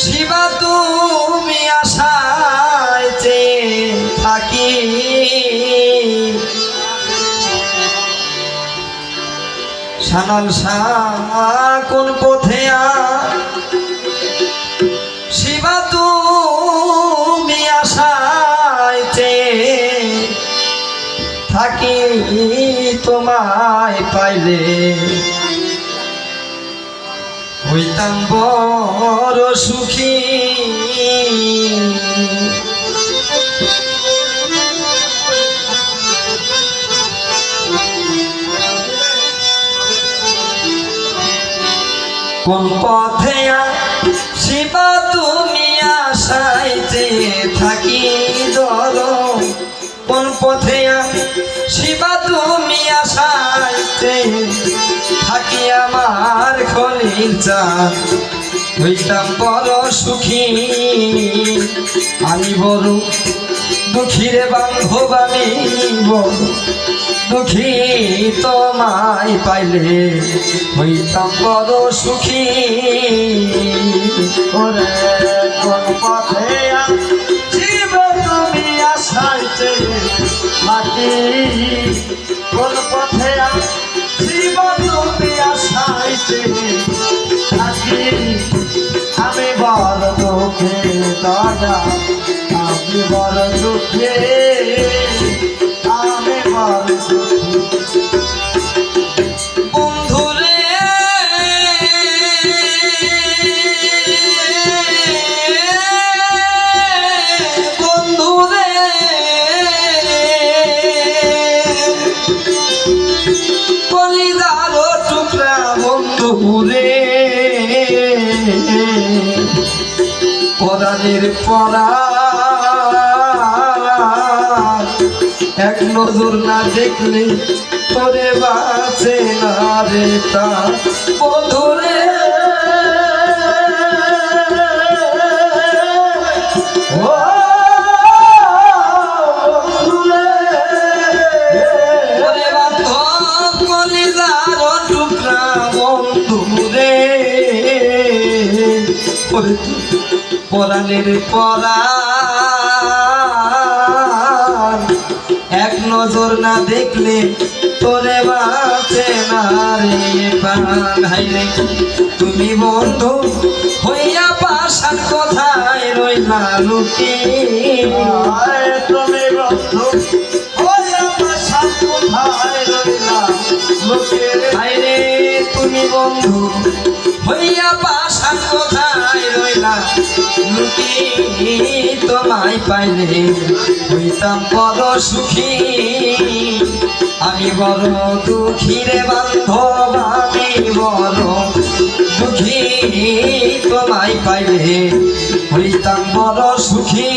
শিবা তুমি আশায় চেয়ে থাকি, সানাল কোন পথে শিবা তুমি আশায় চেয়ে থাকি, তোমায় পাইলে হইতাম বড় সুখী। কোন পথে শিবা তুমি আশায় চেয়ে থাকি ধরো, কোন পথে শিবা তুমি আশায় চেয়ে থাকি, আমার খলিল চাঁদ হইতাম বড় সুখী। আমি বড় দুঃখী রে বান্ধব, আমি বড় দুঃখী, তোমায় পাইলে হইতাম বড় সুখী। ওরে কোন পথে শিবা তুমি আশায় চেয়ে থাকি, কোন পথে শিবা তুমি আশায় চেয়ে থাকি, আমি বড় দুঃখে দাদা, আমি বড় দুঃখে, আমি বড় দুঃখে। বন্ধুরে বন্ধুরে কলিদার টুকরা বন্ধুরে, পরাণের পরা এক নজর না দেখলে তোরে বাঁচে না রে তা বন্ধুরে। ওরে বান্ধব কলিজার টুকরা বন্ধুরে, পরাণের পরা এক নজর না দেখলে তোরে বাঁচে না রে ভাইরে। তুমি বন্ধু হইয়া পাশার কোথায় রইলা লুকি, তুমি বন্ধু হইয়া পাশার কোথায় রইলা লুকি, ভাইরে তুমি বন্ধু হইয়া পাশার কোথায় রইলা লুকি, তোমায় পাইলে হইতাম বড় সুখী। আমি বড় দুঃখী রে বান্ধব, আমি বড় দুঃখী, তোমায় পাইলে হইতাম বড় সুখী।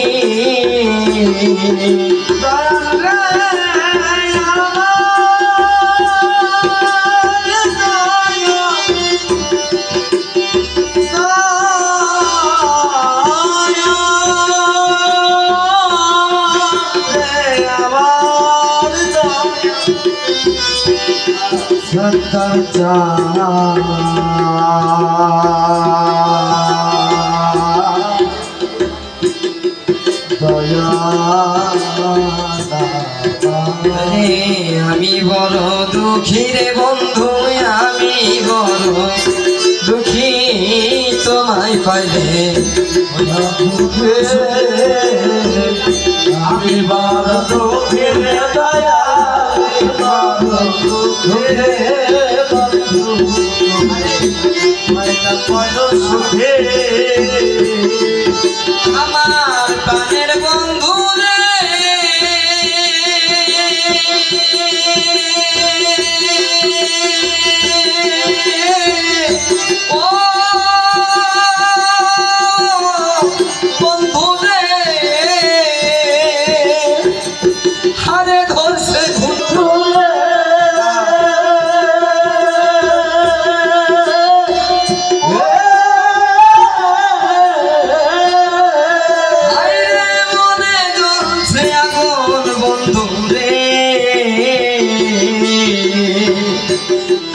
আমি বড় দুঃখী রে বন্ধু, আমি বড় দুঃখী, তোমায় পাইলে আমি বড় দুঃখী রে দয়া, সুখে আমার প্রাণের বন্ধু রে, ও বন্ধু রে, হারে ধরছে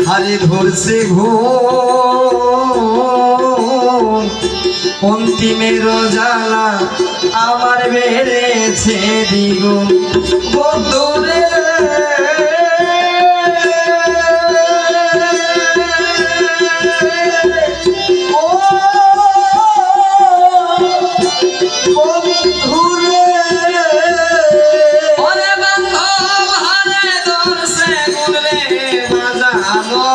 হারে ধরছে ঘুম, অন্তিমের জ্বালা আমার বেড়েছে দ্বিগুণ বন্ধুরে ওরে বান্ধব হারে দর্শে গুনরে বাজানো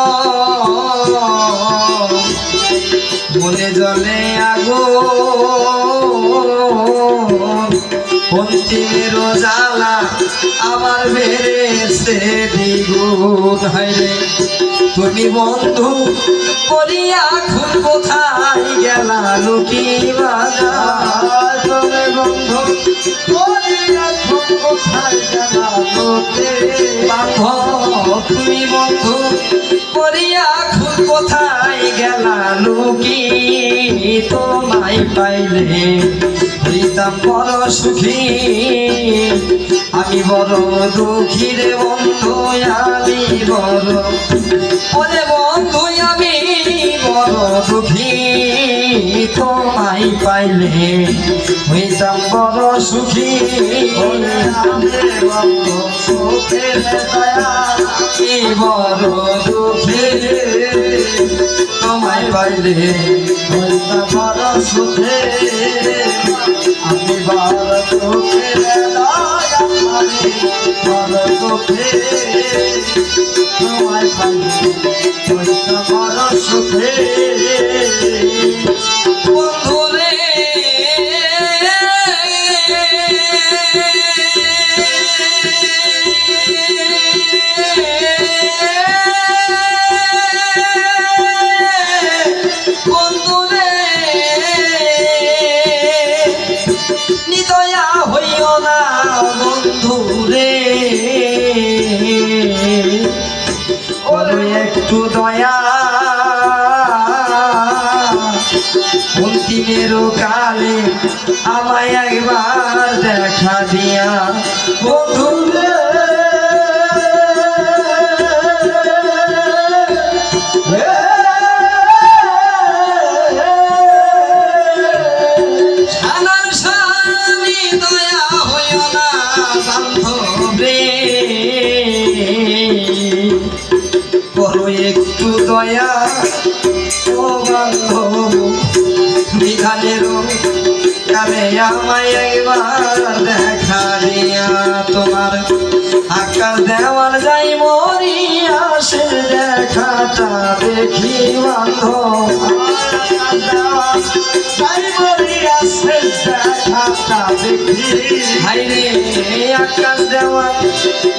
মনে জলে আগুন অন্তিমের জ্বালা আমার বেড়েছে দ্বিগুণ হায়রে তুমি বন্ধু করিয়া খুন কোথায় গেলা লুকি বাজার তুমি বন্ধু করিয়া খুন কোথায় গেলা লোকে বান্ধব তুমি বন্ধু করিয়া খুন কোথায় গেলা লুকি তোমায় পাইলে হইতাম বড় সুখী আমি বড় দুঃখী রে বন্ধু আমি বড় ওরে বন্ধু আমি বড় দুঃখী তোমায় পাইলে হইতাম বড় সুখী আমি বন্ধু সুখের দয়া আমি বড় দুঃখী তোমায় পাইলে হইতা বড় সুখে আমি বড় সুখের দয়া আমি বড় সুখে তোমায় পাইলে হইতা বড় সুখে বন্ধুরে বন্ধুরে নিদয়া হইও না বন্ধুরে বলো একটু দয়া অন্তিমের কালে আমায় একবার দেখা দিয়া বন্ধুরে সানার স্বামী দয়া হইও না বান্ধবে করো একটু দয়া ও বান্ধব বিধানের কালে আমায় একবার দেখা দিয়া তোমার আকাশ দেওয়ার যাই মরিয়া সে দেখাটা দেখি বান্ধব হাইরে আকাশ দেওয়ার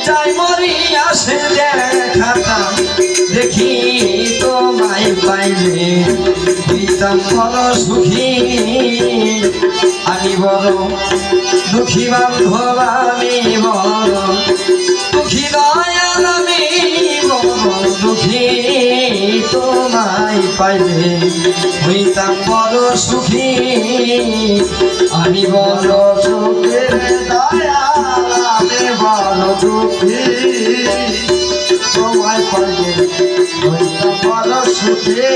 যাই মরিয়া সে দেখাটা দেখি তোমায় পাইলে হইতাম বড় সুখী আমি বড় দুঃখী বান্ধব আমি বড় দুঃখী দয়াল আমি বড় দুঃখী তোমায় পাইলে হইতাম বড় সুখী আমি বড় সুখের দয়া আমি বড় দুঃখী তোমায় পাইলে হইতা বড় সুখে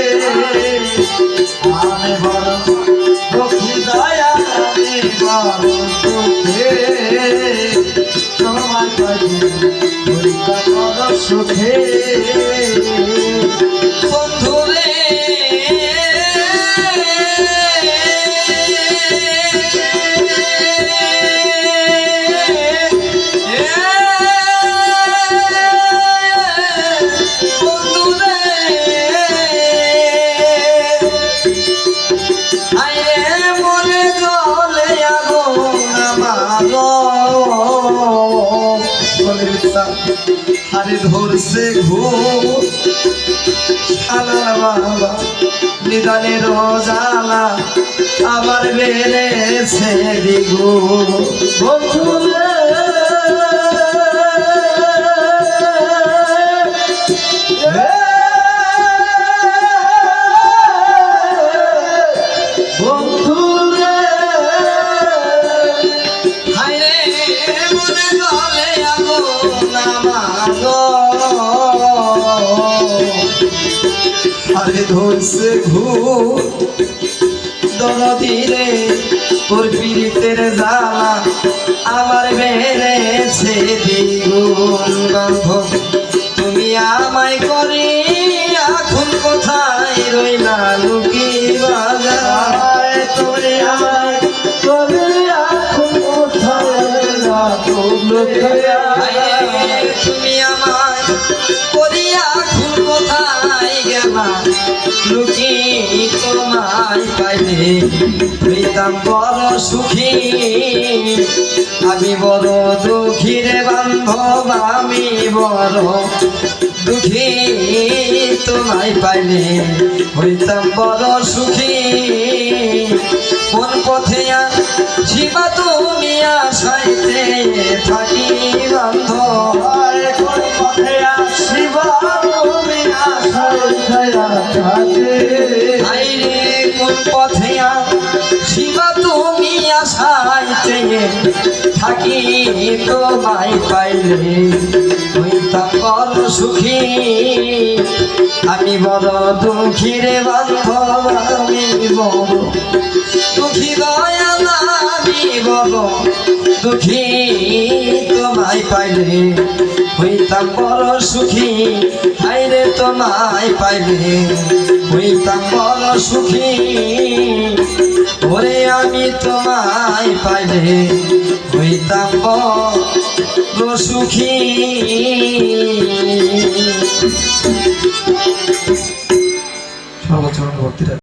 আমি বড় দুঃখী দয়া আমি বড় দুঃখে তোমায় পাইলে হইতা বড় সুখে বন্ধুরে আরে ধরছে ঘুম আলার বাবা নিদানের জ্বালা আবার বেড়েছে দ্বিগুণ বন্ধুরে বন্ধুরে হায়রে মনে গলে আগুন আমার আরে ধরছে ঘুম দরদি রে তোর পীড়িতের জ্বালা আমার বেড়েছে দ্বিগুণ গন্ধ তুমি আমায় করে এখন কোথায় রইলা লুকি বাজার তুমি আমায় করে এখন কোথায় না তুমি আমায় করিয়া এখন কোথায় গেলা লুকি তোমায় পাইলে হইতাম বড় সুখী আমি বড় দুঃখী রে বান্ধব আমি বড় দুঃখী তোমায় পাইলে হইতাম বড় সুখী কোন পথে শিবা তুমি আসাইতে থাকি বান্ধব কোন পথে আসিবা তুমি আশায় ছায়া থাকে আইরে কোন পথে শিবা তুমি আসাইতে থাকি তোমায় পাইলে হইতাম বড় সুখী আমি বড় দুঃখী রে বান্ধব আমি বড় দুঃখী দয়াল আমি বড় দুঃখী তোমায় পাইলে হইতাম বড় সুখী হাইরে তোমায় পাইলে হইতাম বড় সুখী ওরে আমি তোমায় পাইলে হইতাম বড় সুখী সর্বোচ্চ ভক্তিরা